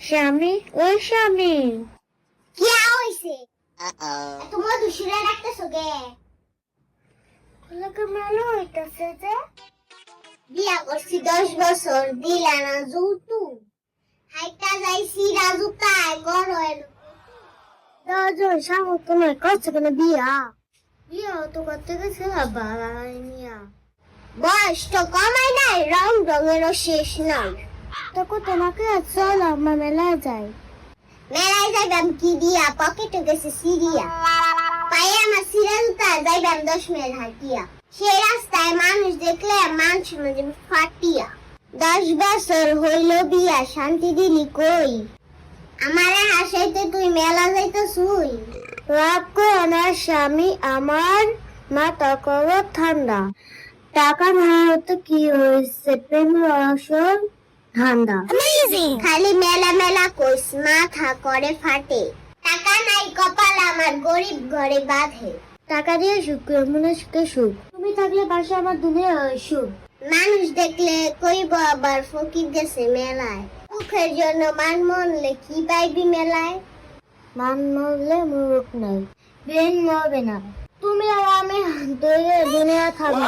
স্বামী, ওই স্বামী, কি হইছে? তোমার দুশিরা রাখতেছো গে? লোকে ভালো হইতাছে যে। বিয়া করছি 10 বছর, দিলা না যৌতুক। হাইটা যাইছি রাজুকায় গরল। দশজন সাহস তো নয়, করছে কেন বিয়া? বিয়া তো করতে গেছে বালাই মিয়া। বয়স তো কমাই নাই, রং রঙেরও শেষ নাই। তখন তোমাকে চল আমার মেলায় যাই। মেলায় যাইবাম কি দিয়া, পকেটে গেছে সিরিয়া। পায়ে আমার সিরাজুতা যাইবাম 10 মিনিট হাঁটিয়া। সেই রাস্তায় মানুষ দেখলে মান শুনে যাবে ফাটিয়া। 10 বছর হইল বিয়া, শান্তি দিলি কই? আমারে হাসাইতে তুই মেলা যাইতেছুই। রাগ করো না স্বামী, আমার মাথা করো ঠান্ডা। টাকা না হতে কি হয়েছে, প্রেম রসন ঠান্ডা। খালি মেলা মেলা কইস, মাথা করে ফাটে। টাকা নাই কপাল আমার, গরিব ঘরে বাঁধে। টাকা দিয়ে সুখ, মনে সুখে সুখ। তুমি থাকলে পাশে আমার দুনিয়া সুখ। মানুষ দেখলে কইব আবার ফকির গেছে মেলায়। মুখের জন্য মান মনলে কি পাইবি মেলায়? মান মরলে মুরুখ নাই, ব্রেন মরবে না। তুমি আর আমি দুনিয়া থাকবে।